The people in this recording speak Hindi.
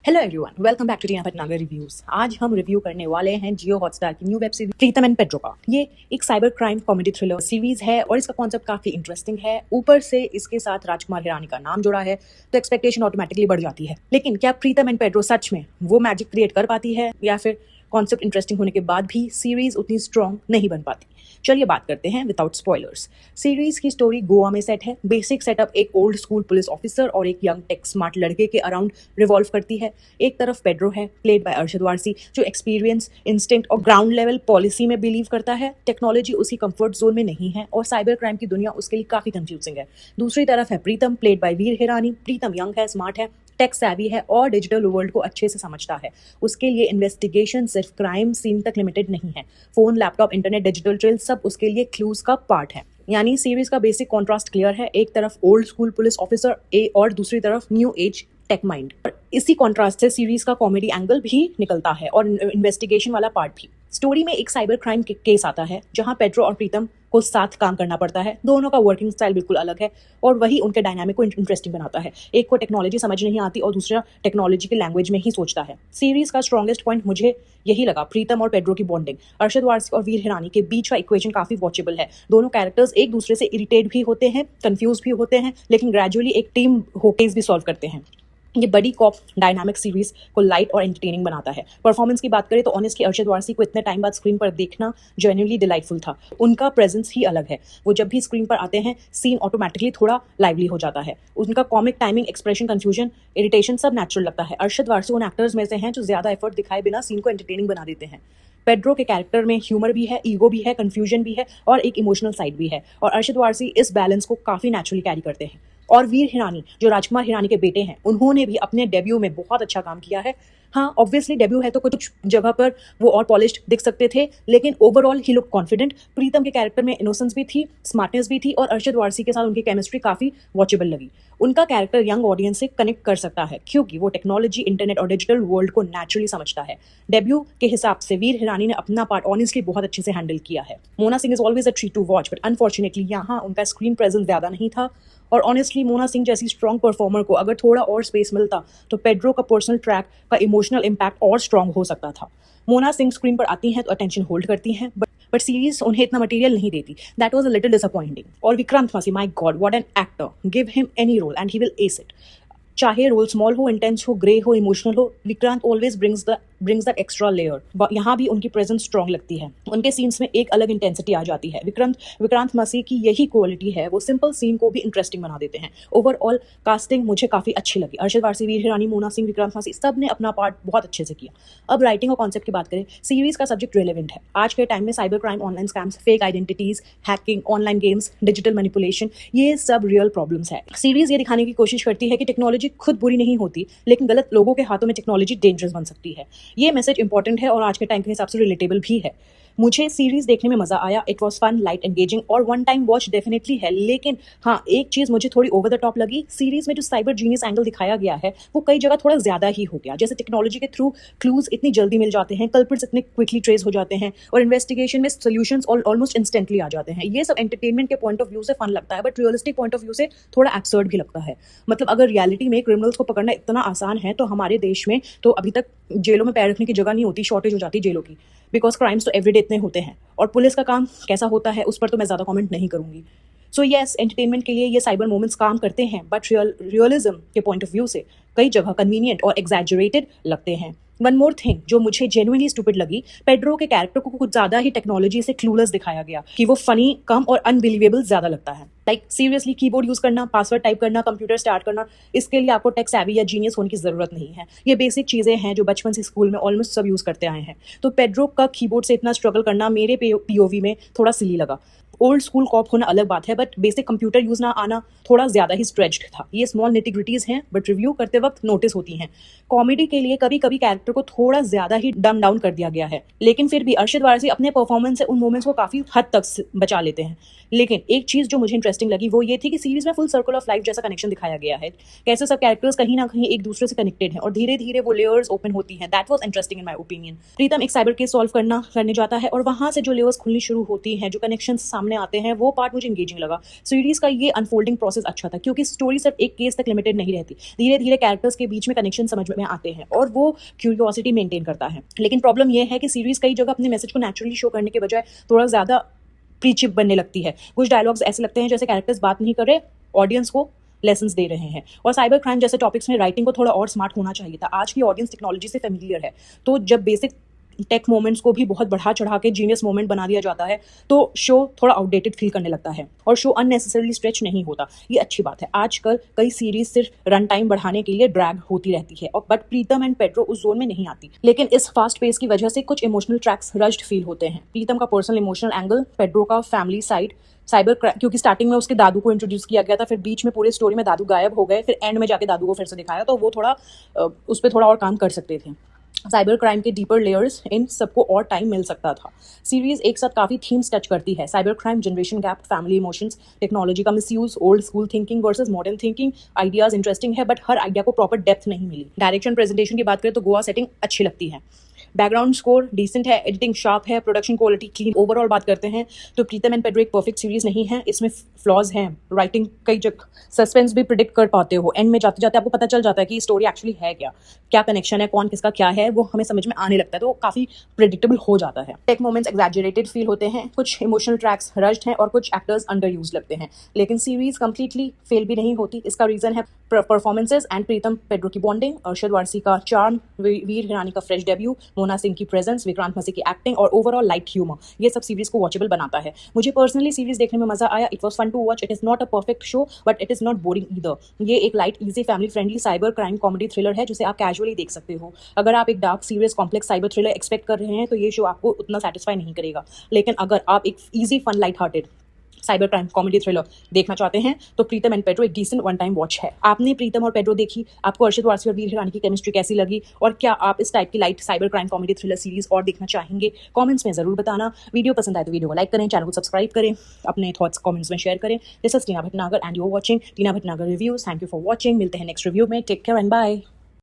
Hello everyone, welcome back to Tina Bhatnagar reviews. आज हम रिव्यू करने वाले हैं जियो हॉटस्टार की new web series Pritam and Pedro का। ये एक cyber crime comedy thriller series है और इसका कॉन्सेप्ट काफी इंटरेस्टिंग है। ऊपर से इसके साथ राजकुमार हिरानी का नाम जुड़ा है तो एक्सपेक्टेशन ऑटोमेटिकली बढ़ जाती है। लेकिन क्या प्रीतम एंड पेड्रो सच में वो मैजिक क्रिएट कर पाती है या फिर कॉन्सेप्ट इंटरेस्टिंग होने के बाद भी सीरीज उतनी स्ट्रॉन्ग नहीं बन पाती? चलिए बात करते हैं विदाउट स्पॉयलर्स। सीरीज की स्टोरी गोवा में सेट है। बेसिक सेटअप एक ओल्ड स्कूल पुलिस ऑफिसर और एक यंग टेक स्मार्ट लड़के के अराउंड रिवॉल्व करती है। एक तरफ पेड्रो है, प्लेड बाय अरशद वारसी, जो एक्सपीरियंस, इंस्टिंक्ट और ग्राउंड लेवल पॉलिसी में बिलीव करता है। टेक्नोलॉजी उसकी कंफर्ट जोन में नहीं है और साइबर क्राइम की दुनिया उसके लिए काफी कंफ्यूजिंग है। दूसरी तरफ है Pritam, played by Veer Hirani. Pritam young है, स्मार्ट है, टेक सैवी है और डिजिटल वर्ल्ड को अच्छे से समझता है। उसके लिए इन्वेस्टिगेशन सिर्फ क्राइम सीन तक लिमिटेड नहीं है। Phone, laptop, internet, digital trail सब उसके लिए क्लूज का पार्ट है। यानी सीरीज का बेसिक कॉन्ट्रास्ट क्लियर है। एक तरफ ओल्ड स्कूल पुलिस ऑफिसर ए और दूसरी तरफ न्यू एज टेक माइंड। इसी कॉन्ट्रास्ट से सीरीज का कॉमेडी एंगल भी निकलता है और इन्वेस्टिगेशन वाला पार्ट भी। स्टोरी में एक साइबर क्राइम केस आता है जहां पेड्रो और प्रीतम को साथ काम करना पड़ता है। दोनों का वर्किंग स्टाइल बिल्कुल अलग है और वही उनके डायनामिक को इंटरेस्टिंग बनाता है। एक को टेक्नोलॉजी समझ नहीं आती और दूसरा टेक्नोलॉजी के लैंग्वेज में ही सोचता है। सीरीज का स्ट्रॉन्गेस्ट पॉइंट मुझे यही लगा, प्रीतम और पेड्रो की बॉन्डिंग। अरशद वारसी और वीर हिरानी के बीच का इक्वेशन काफी वॉचेबल है। दोनों कैरेक्टर्स एक दूसरे से इरिटेट भी होते हैं, कंफ्यूज भी होते हैं, लेकिन ग्रेजुअली एक टीम होकेस भी सॉल्व करते हैं। ये बड़ी कॉप डायनामिक सीरीज को लाइट और एंटरटेनिंग बनाता है। परफॉर्मेंस की बात करें तो ऑनेस्टली अरशद वारसी को इतने टाइम बाद स्क्रीन पर देखना जेन्युइनली डिलाइटफुल था। उनका प्रेजेंस ही अलग है। वो जब भी स्क्रीन पर आते हैं सीन ऑटोमेटिकली थोड़ा लाइवली हो जाता है। उनका comic timing, expression, confusion, irritation सब नेचुरल लगता है। अरशद वारसी उन एक्टर्स में से हैं जो ज्यादा एफर्ट दिखाए बिना सीन को एंटरटेनिंग बना देते हैं। पेड्रो के कैरेक्टर में ह्यूमर भी है, ईगो भी है, कंफ्यूजन भी है और एक इमोशनल साइड भी है और अरशद वारसी इस बैलेंस को काफी नेचुरली कैरी करते हैं। और वीर हिरानी जो राजकुमार हिरानी के बेटे हैं, उन्होंने भी अपने डेब्यू में बहुत अच्छा काम किया है। हाँ, ऑब्वियसली डेब्यू है तो कुछ जगह पर वो और पॉलिश्ड दिख सकते थे, लेकिन ओवरऑल ही लुक कॉन्फिडेंट। प्रीतम के कैरेक्टर में इनोसेंस भी थी, स्मार्टनेस भी थी और अरशद वारसी के साथ उनकी केमिस्ट्री काफी वॉचेबल लगी। उनका कैरेक्टर यंग ऑडियंस से कनेक्ट कर सकता है क्योंकि वो टेक्नोलॉजी, इंटरनेट और डिजिटल वर्ल्ड को नेचुरली समझता है। डेब्यू के हिसाब से वीर हिरानी ने अपना पार्ट ऑनेस्टली बहुत अच्छे से हैंडल किया है। Mona Singh is always a treat to watch, but unfortunately यहाँ उनका स्क्रीन प्रेजेंस ज्यादा नहीं था और ऑनेस्टली मोना सिंह जैसी स्ट्रॉन्ग परफॉर्मर को अगर थोड़ा और स्पेस मिलता तो पेड्रो का पर्सनल ट्रैक का इमोशनल इम्पैक्ट और स्ट्रॉन्ग हो सकता था। मोना सिंह स्क्रीन पर आती हैं तो अटेंशन होल्ड करती हैं, बट सीरीज उन्हें इतना मटेरियल नहीं देती। That was a little disappointing. और Vikrant Massey, my god, what an actor. Give him any role and he will ace it. चाहे रोल स्मॉल हो, इंटेंस हो, ग्रे हो, इमोशनल हो, Vikrant always brings that extra layer. यहाँ भी उनकी प्रेजेंस स्ट्रॉन्ग लगती है। उनके सीन्स में एक अलग इंटेंसिटी आ जाती है। विक्रांत मसीह की यही क्वालिटी है, वो सिंपल सीन को भी इंटरेस्टिंग बना देते हैं। ओवरऑल कास्टिंग मुझे काफी अच्छी लगी। अरशद वारसी, वीर हिरानी, मोना सिंह, विक्रांत मसीह सब ने अपना पार्ट बहुत अच्छे से किया। अब राइटिंग और कॉन्सेप्ट की बात करें, सीरीज का सब्जेक्ट रेलेवेंट है। आज के टाइम में cyber crime, online scams, fake identities, hacking, online games, digital manipulation, ये सब रियल प्रॉब्लम्स है। सीरीज ये दिखाने की कोशिश करती है कि टेक्नोलॉजी खुद बुरी नहीं होती, लेकिन गलत लोगों के हाथों में टेक्नोलॉजी डेंजरस बन सकती है। ये मैसेज इंपॉर्टेंट है और आज के टाइम के हिसाब से रिलेटेबल भी है। मुझे सीरीज देखने में मजा आया। It was fun, light, engaging और वन टाइम वॉच डेफिनेटली है। लेकिन हाँ, एक चीज मुझे थोड़ी ओवर द टॉप लगी। सीरीज में जो साइबर जीनियस एंगल दिखाया गया है वो कई जगह थोड़ा ज्यादा ही हो गया। जैसे टेक्नोलॉजी के थ्रू क्लूज इतनी जल्दी मिल जाते हैं, कल्प्रिट्स इतने क्विकली ट्रेस हो जाते हैं और इन्वेस्टिगेशन में सोल्यूशंस ऑलमोस्ट इंस्टेंटली आ जाते हैं। ये सब एंटरटेनमेंट के पॉइंट ऑफ व्यू से फन लगता है, but realistic point of view से थोड़ा एब्सर्ड भी लगता है। मतलब अगर रियलिटी में क्रिमिनल्स को पकड़ना इतना आसान है तो हमारे देश में तो अभी तक जेलों में पैर रखने की जगह नहीं होती, शॉर्टेज हो जाती जेलों की, बिकॉज क्राइम्स तो एवरीडे इतने होते हैं। और पुलिस का काम कैसा होता है उस पर तो मैं ज़्यादा कमेंट नहीं करूंगी। सो येस, एंटरटेनमेंट के लिए ये साइबर मोमेंट्स काम करते हैं, बट रियलिज्म के पॉइंट ऑफ व्यू से कई जगह कन्वीनियंट और एग्जैजरेटेड लगते हैं। वन मोर थिंग जो मुझे जेन्युइनली स्टूपिड लगी, पेड्रो के कैरेक्टर को कुछ ज्यादा ही टेक्नोलॉजी से क्लूलेस दिखाया गया कि वो फनी कम और अनबिलीवेबल ज्यादा लगता है। लाइक सीरियसली कीबोर्ड यूज करना, पासवर्ड टाइप करना, कंप्यूटर स्टार्ट करना, इसके लिए आपको टेक सैवी या जीनियस होने की जरूरत नहीं है। ये बेसिक चीजें हैं जो बचपन से स्कूल में ऑलमोस्ट सब यूज करते आए हैं। तो पेड्रो का कीबोर्ड से इतना स्ट्रगल करना मेरे पीओवी में थोड़ा सिली लगा। ओल्ड स्कूल कॉप होना अलग बात है, बट बेसिक कंप्यूटर यूज ना आना थोड़ा ज्यादा ही स्ट्रेच्ड था। ये स्मॉल निटिग्रिटीज हैं बट रिव्यू करते वक्त नोटिस होती हैं। कॉमेडी के लिए कभी कभी कैरेक्टर को थोड़ा ज्यादा ही डम डाउन कर दिया गया है, लेकिन फिर भी अरशद वारसी अपने परफॉर्मेंस से उन मोमेंट्स को काफी हद तक बचा लेते हैं। लेकिन एक चीज जो मुझे इंटरेस्टिंग लगी वो ये थी कि सीरीज में फुल सर्कल ऑफ लाइफ जैसा कनेक्शन दिखाया गया है। कैसे सब कैरेक्टर्स कहीं ना कहीं एक दूसरे से कनेक्टेड हैं और धीरे धीरे वो लेयर्स ओपन होती हैं। That was interesting in my opinion. Pritam एक साइबर केस सॉल्व करने जाता है और वहां से जो लेयर्स खुलनी शुरू होती हैं, जो कनेक्शन सामने सामने आते हैं वो पार्ट मुझे इंगेजिंग लगा। सीरीज का ये अनफोल्डिंग प्रोसेस अच्छा था क्योंकि स्टोरी सिर्फ एक केस तक लिमिटेड नहीं रहती, धीरे धीरे कैरेक्टर्स के बीच में कनेक्शन समझ में आते हैं और वो क्यूरियोसिटी मेंटेन करता है। लेकिन प्रॉब्लम यह है कि सीरीज कई जगह अपने मैसेज को नेचुरली शो करने के बजाय थोड़ा ज्यादा प्रीचिप बनने लगती है। कुछ डायलॉग्स ऐसे लगते हैं जैसे कैरेक्टर्स बात नहीं कर रहे, ऑडियंस को लेसन्स दे रहे हैं। और साइबर क्राइम जैसे टॉपिक्स में राइटिंग को थोड़ा और स्मार्ट होना चाहिए था। आज की ऑडियंस टेक्नोलॉजी से फेमिलियर है, तो जब बेसिक टेक मोमेंट्स को भी बहुत बढ़ा चढ़ा के जीनियस मोमेंट बना दिया जाता है तो शो थोड़ा आउटडेटेड फील करने लगता है और शो अननेसेसरली स्ट्रेच नहीं होता। ये अच्छी बात है। आजकल कई सीरीज सिर्फ रन टाइम बढ़ाने के लिए ड्रैग होती रहती है और बट प्रीतम एंड पेड्रो उस जोन में नहीं आती। लेकिन इस फास्ट पेस की वजह से कुछ इमोशनल ट्रैक्स रश्ड फील होते हैं। प्रीतम का पर्सनल इमोशनल एंगल, पेड्रो का फैमिली साइड, साइबर क्राइम, क्योंकि स्टार्टिंग में उसके दादू को इंट्रोड्यूस किया गया था, फिर बीच में पूरे स्टोरी में दादू गायब हो गए, फिर एंड में जाके दादू को फिर से दिखाया, तो वो थोड़ा उस पर थोड़ा और काम कर सकते थे। साइबर क्राइम के डीपर लेयर्स, इन सबको और टाइम मिल सकता था। सीरीज एक साथ काफी थीम्स टच करती है, cyber crime, generation gap, family emotions, technology का misuse, old school thinking versus modern thinking. Ideas interesting है बट हर आइडिया को प्रॉपर डेप्थ नहीं मिली। डायरेक्शन प्रेजेंटेशन की बात करें तो गोवा सेटिंग अच्छी लगती है, बैकग्राउंड स्कोर डिसेंट है, एडिटिंग शार्प है, प्रोडक्शन क्वालिटी क्लीन। ओवरऑल बात करते हैं तो प्रीतम एंड पेड्रो एक परफेक्ट सीरीज नहीं है, इसमें फ्लॉज हैं। राइटिंग कई जगह सस्पेंस भी प्रिडिक्ट कर पाते हो, एंड में जाते जाते आपको पता चल जाता है कि स्टोरी एक्चुअली है क्या, क्या कनेक्शन है, कौन किसका क्या है, वो हमें समझ में आने लगता है, तो काफी प्रिडिक्टेबल हो जाता है। टेक मोमेंट्स एग्जैजरेटेड फील होते हैं, कुछ इमोशनल ट्रैक्स रश्ड हैं और कुछ एक्टर्स अंडर यूज लगते हैं। लेकिन सीरीज कंप्लीटली फेल भी नहीं होती। इसका रीजन है परफॉर्मेंसेज एंड प्रीतम पेड्रो की बॉन्डिंग, अरशद वारसी का चार्म, वीर हिरानी का फ्रेश डेब्यू, मोना सिंह की प्रेजेंस, विक्रांत मसी की एक्टिंग और ओवरऑल लाइट ह्यूमर, ये सब सीरीज को वॉचेबल बनाता है। मुझे पर्सनली सीरीज देखने में मजा आया। It was fun to watch. It is not a perfect show but it is not boring either. ये एक light, easy, family friendly cyber crime comedy thriller है जिसे आप कैजुअली देख सकते हो। अगर आप एक dark, serious, complex cyber thriller expect कर रहे हैं तो ये शो आपको उतना सेटिस्फाई नहीं करेगा। लेकिन अगर आप एक easy, fun, light hearted cyber crime comedy thriller देखना चाहते हैं तो प्रीतम एंड पेड्रो एक डिसेंट वन टाइम वॉच है। आपने प्रीतम और पेड्रो देखी, आपको अरशद वारसी और वीर हिरानी की केमिस्ट्री कैसी लगी और क्या आप इस टाइप की light cyber crime comedy thriller series और देखना चाहेंगे? कमेंट्स में जरूर बताना। वीडियो पसंद आए तो वीडियो को लाइक करें, चैनल को सब्सक्राइब करें, अपने थॉट्स कमेंट्स में शेयर करें। This is Tina Bhatnagar and you are watching Tina Bhatnagar reviews. Thank you for watching. मिलते हैं नेक्स्ट रिव्यू में। Take care and bye.